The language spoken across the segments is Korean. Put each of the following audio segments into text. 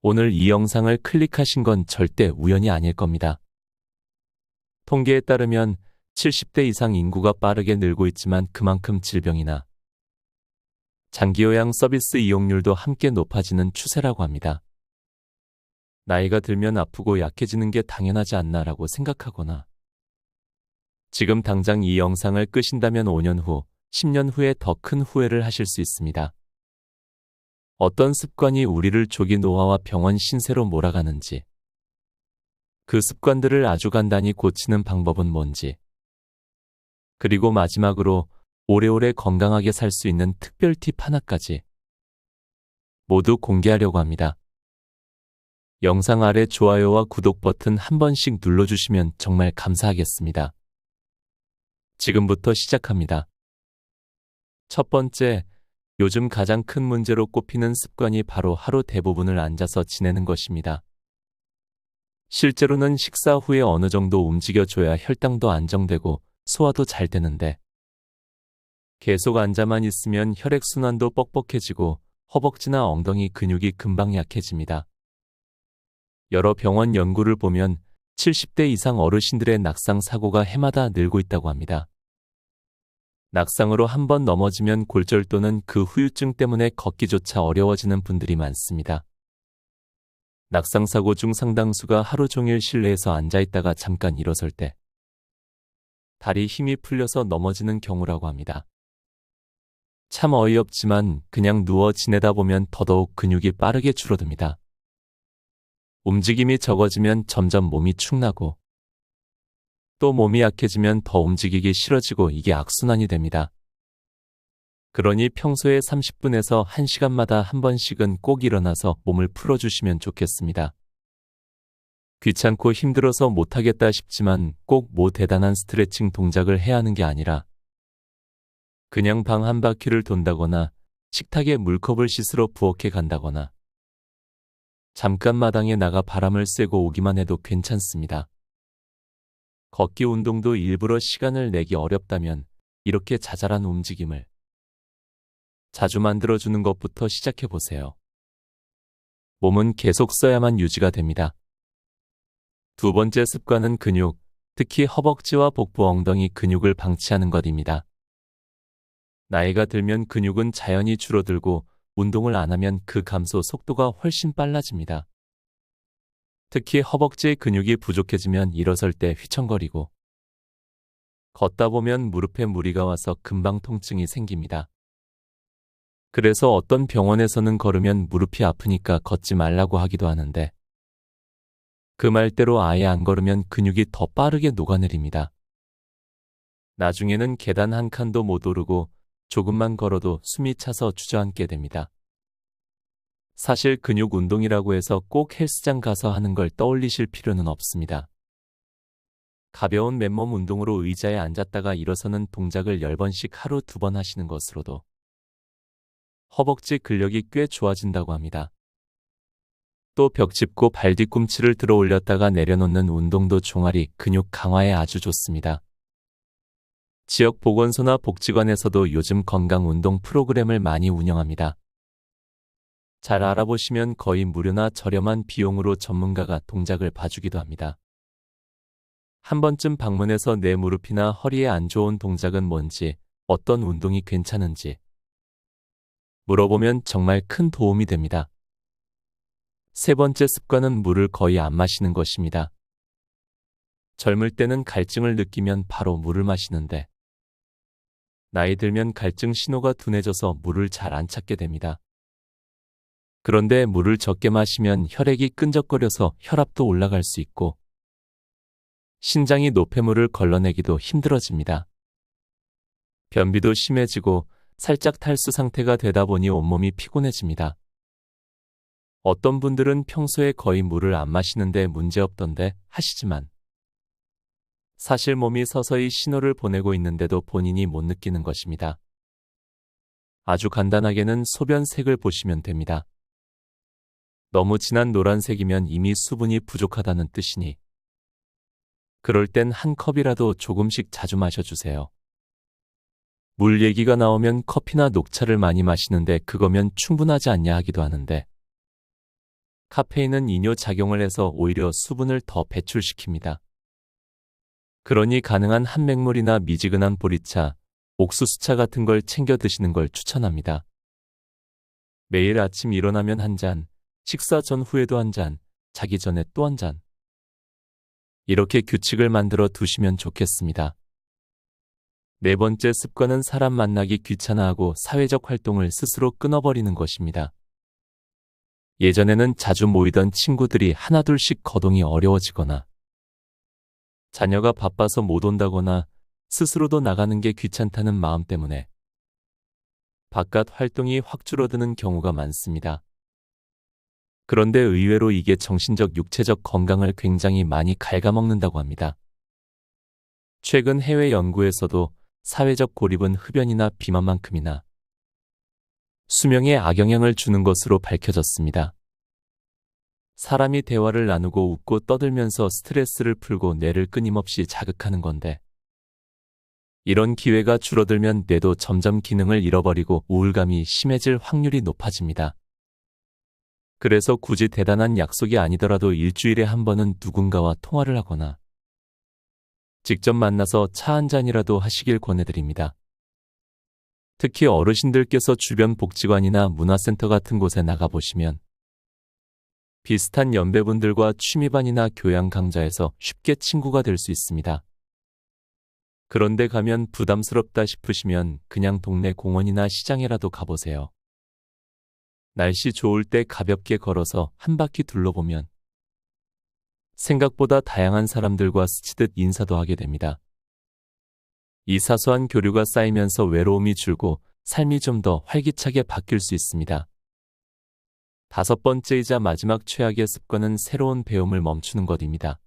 오늘 이 영상을 클릭하신 건 절대 우연이 아닐 겁니다. 통계에 따르면 70대 이상 인구가 빠르게 늘고 있지만 그만큼 질병이나 장기요양 서비스 이용률도 함께 높아지는 추세라고 합니다. 나이가 들면 아프고 약해지는 게 당연하지 않나라고 생각하거나 지금 당장 이 영상을 끄신다면 5년 후, 10년 후에 더 큰 후회를 하실 수 있습니다. 어떤 습관이 우리를 조기 노화와 병원 신세로 몰아가는지, 그 습관들을 아주 간단히 고치는 방법은 뭔지, 그리고 마지막으로 오래오래 건강하게 살 수 있는 특별 팁 하나까지 모두 공개하려고 합니다. 영상 아래 좋아요와 구독 버튼 한 번씩 눌러주시면 정말 감사하겠습니다. 지금부터 시작합니다. 첫 번째, 요즘 가장 큰 문제로 꼽히는 습관이 바로 하루 대부분을 앉아서 지내는 것입니다. 실제로는 식사 후에 어느 정도 움직여줘야 혈당도 안정되고 소화도 잘 되는데 계속 앉아만 있으면 혈액순환도 뻑뻑해지고 허벅지나 엉덩이 근육이 금방 약해집니다. 여러 병원 연구를 보면 70대 이상 어르신들의 낙상 사고가 해마다 늘고 있다고 합니다. 낙상으로 한 번 넘어지면 골절 또는 그 후유증 때문에 걷기조차 어려워지는 분들이 많습니다. 낙상 사고 중 상당수가 하루 종일 실내에서 앉아있다가 잠깐 일어설 때 다리 힘이 풀려서 넘어지는 경우라고 합니다. 참 어이없지만 그냥 누워 지내다 보면 더더욱 근육이 빠르게 줄어듭니다. 움직임이 적어지면 점점 몸이 축나고 또 몸이 약해지면 더 움직이기 싫어지고 이게 악순환이 됩니다. 그러니 평소에 30분에서 1시간마다 한 번씩은 꼭 일어나서 몸을 풀어주시면 좋겠습니다. 귀찮고 힘들어서 못하겠다 싶지만 꼭 뭐 대단한 스트레칭 동작을 해야 하는 게 아니라 그냥 방 한 바퀴를 돈다거나 식탁에 물컵을 씻으러 부엌에 간다거나 잠깐 마당에 나가 바람을 쐬고 오기만 해도 괜찮습니다. 걷기 운동도 일부러 시간을 내기 어렵다면 이렇게 자잘한 움직임을 자주 만들어주는 것부터 시작해보세요. 몸은 계속 써야만 유지가 됩니다. 두 번째 습관은 근육, 특히 허벅지와 복부 엉덩이 근육을 방치하는 것입니다. 나이가 들면 근육은 자연히 줄어들고 운동을 안 하면 그 감소 속도가 훨씬 빨라집니다. 특히 허벅지의 근육이 부족해지면 일어설 때 휘청거리고 걷다 보면 무릎에 무리가 와서 금방 통증이 생깁니다. 그래서 어떤 병원에서는 걸으면 무릎이 아프니까 걷지 말라고 하기도 하는데 그 말대로 아예 안 걸으면 근육이 더 빠르게 녹아내립니다. 나중에는 계단 한 칸도 못 오르고 조금만 걸어도 숨이 차서 주저앉게 됩니다. 사실 근육 운동이라고 해서 꼭 헬스장 가서 하는 걸 떠올리실 필요는 없습니다. 가벼운 맨몸 운동으로 의자에 앉았다가 일어서는 동작을 10번씩 하루 2번 하시는 것으로도 허벅지 근력이 꽤 좋아진다고 합니다. 또 벽 짚고 발 뒤꿈치를 들어 올렸다가 내려놓는 운동도 종아리 근육 강화에 아주 좋습니다. 지역 보건소나 복지관에서도 요즘 건강 운동 프로그램을 많이 운영합니다. 잘 알아보시면 거의 무료나 저렴한 비용으로 전문가가 동작을 봐주기도 합니다. 한 번쯤 방문해서 내 무릎이나 허리에 안 좋은 동작은 뭔지, 어떤 운동이 괜찮은지 물어보면 정말 큰 도움이 됩니다. 세 번째 습관은 물을 거의 안 마시는 것입니다. 젊을 때는 갈증을 느끼면 바로 물을 마시는데 나이 들면 갈증 신호가 둔해져서 물을 잘 안 찾게 됩니다. 그런데 물을 적게 마시면 혈액이 끈적거려서 혈압도 올라갈 수 있고 신장이 노폐물을 걸러내기도 힘들어집니다. 변비도 심해지고 살짝 탈수 상태가 되다 보니 온몸이 피곤해집니다. 어떤 분들은 평소에 거의 물을 안 마시는데 문제없던데 하시지만 사실 몸이 서서히 신호를 보내고 있는데도 본인이 못 느끼는 것입니다. 아주 간단하게는 소변 색을 보시면 됩니다. 너무 진한 노란색이면 이미 수분이 부족하다는 뜻이니 그럴 땐 한 컵이라도 조금씩 자주 마셔주세요. 물 얘기가 나오면 커피나 녹차를 많이 마시는데 그거면 충분하지 않냐 하기도 하는데 카페인은 이뇨작용을 해서 오히려 수분을 더 배출시킵니다. 그러니 가능한 한맹물이나 미지근한 보리차, 옥수수차 같은 걸 챙겨 드시는 걸 추천합니다. 매일 아침 일어나면 한 잔, 식사 전후에도 한 잔, 자기 전에 또 한 잔. 이렇게 규칙을 만들어 두시면 좋겠습니다. 네 번째 습관은 사람 만나기 귀찮아하고 사회적 활동을 스스로 끊어버리는 것입니다. 예전에는 자주 모이던 친구들이 하나둘씩 거동이 어려워지거나 자녀가 바빠서 못 온다거나 스스로도 나가는 게 귀찮다는 마음 때문에 바깥 활동이 확 줄어드는 경우가 많습니다. 그런데 의외로 이게 정신적, 육체적 건강을 굉장히 많이 갉아먹는다고 합니다. 최근 해외 연구에서도 사회적 고립은 흡연이나 비만만큼이나 수명에 악영향을 주는 것으로 밝혀졌습니다. 사람이 대화를 나누고 웃고 떠들면서 스트레스를 풀고 뇌를 끊임없이 자극하는 건데 이런 기회가 줄어들면 뇌도 점점 기능을 잃어버리고 우울감이 심해질 확률이 높아집니다. 그래서 굳이 대단한 약속이 아니더라도 일주일에 한 번은 누군가와 통화를 하거나 직접 만나서 차 한 잔이라도 하시길 권해드립니다. 특히 어르신들께서 주변 복지관이나 문화센터 같은 곳에 나가보시면 비슷한 연배분들과 취미반이나 교양 강좌에서 쉽게 친구가 될 수 있습니다. 그런데 가면 부담스럽다 싶으시면 그냥 동네 공원이나 시장에라도 가보세요. 날씨 좋을 때 가볍게 걸어서 한 바퀴 둘러보면 생각보다 다양한 사람들과 스치듯 인사도 하게 됩니다. 이 사소한 교류가 쌓이면서 외로움이 줄고 삶이 좀 더 활기차게 바뀔 수 있습니다. 다섯 번째이자 마지막 최악의 습관은 새로운 배움을 멈추는 것입니다.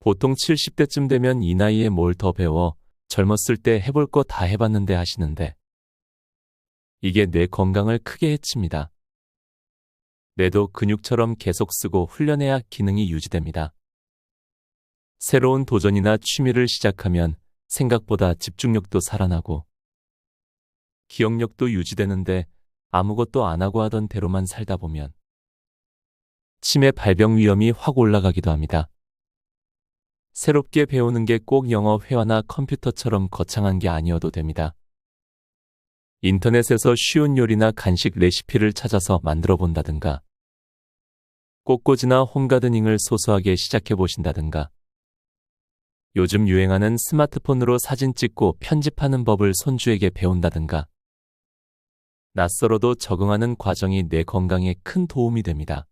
보통 70대쯤 되면 이 나이에 뭘 더 배워 젊었을 때 해볼 거 다 해봤는데 하시는데 이게 뇌 건강을 크게 해칩니다. 뇌도 근육처럼 계속 쓰고 훈련해야 기능이 유지됩니다. 새로운 도전이나 취미를 시작하면 생각보다 집중력도 살아나고 기억력도 유지되는데 아무것도 안 하고 하던 대로만 살다 보면 치매 발병 위험이 확 올라가기도 합니다. 새롭게 배우는 게 꼭 영어 회화나 컴퓨터처럼 거창한 게 아니어도 됩니다. 인터넷에서 쉬운 요리나 간식 레시피를 찾아서 만들어 본다든가 꽃꽂이나 홈가드닝을 소소하게 시작해 보신다든가 요즘 유행하는 스마트폰으로 사진 찍고 편집하는 법을 손주에게 배운다든가 낯설어도 적응하는 과정이 뇌 건강에 큰 도움이 됩니다.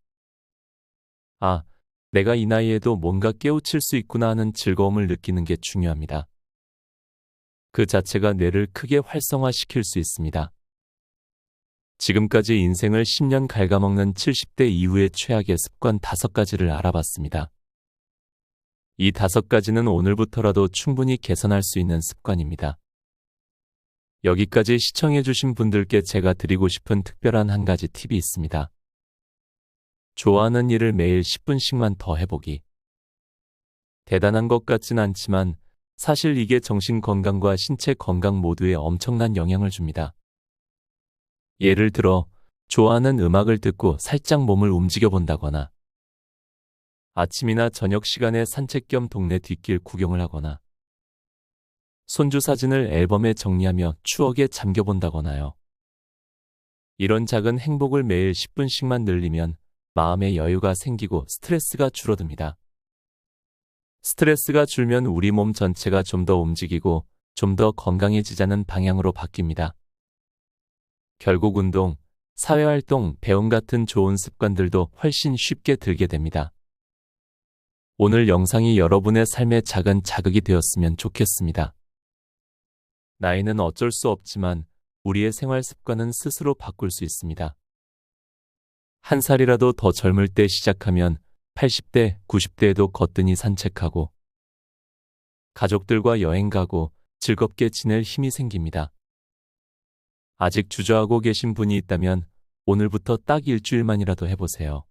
아, 내가 이 나이에도 뭔가 깨우칠 수 있구나 하는 즐거움을 느끼는 게 중요합니다. 그 자체가 뇌를 크게 활성화시킬 수 있습니다. 지금까지 인생을 10년 갉아먹는 70대 이후의 최악의 습관 5가지를 알아봤습니다. 이 5가지는 오늘부터라도 충분히 개선할 수 있는 습관입니다. 여기까지 시청해주신 분들께 제가 드리고 싶은 특별한 한 가지 팁이 있습니다. 좋아하는 일을 매일 10분씩만 더 해보기. 대단한 것 같진 않지만 사실 이게 정신 건강과 신체 건강 모두에 엄청난 영향을 줍니다. 예를 들어 좋아하는 음악을 듣고 살짝 몸을 움직여 본다거나 아침이나 저녁 시간에 산책 겸 동네 뒷길 구경을 하거나 손주 사진을 앨범에 정리하며 추억에 잠겨본다거나요. 이런 작은 행복을 매일 10분씩만 늘리면 마음의 여유가 생기고 스트레스가 줄어듭니다. 스트레스가 줄면 우리 몸 전체가 좀 더 움직이고 좀 더 건강해지자는 방향으로 바뀝니다. 결국 운동, 사회활동, 배움 같은 좋은 습관들도 훨씬 쉽게 들게 됩니다. 오늘 영상이 여러분의 삶에 작은 자극이 되었으면 좋겠습니다. 나이는 어쩔 수 없지만 우리의 생활 습관은 스스로 바꿀 수 있습니다. 한 살이라도 더 젊을 때 시작하면 80대, 90대에도 거뜬히 산책하고 가족들과 여행 가고 즐겁게 지낼 힘이 생깁니다. 아직 주저하고 계신 분이 있다면 오늘부터 딱 일주일만이라도 해보세요.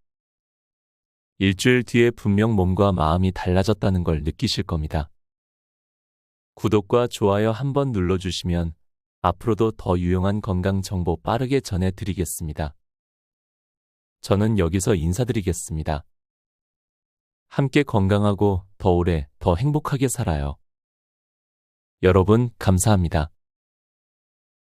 일주일 뒤에 분명 몸과 마음이 달라졌다는 걸 느끼실 겁니다. 구독과 좋아요 한번 눌러주시면 앞으로도 더 유용한 건강 정보 빠르게 전해드리겠습니다. 저는 여기서 인사드리겠습니다. 함께 건강하고 더 오래, 더 행복하게 살아요. 여러분, 감사합니다.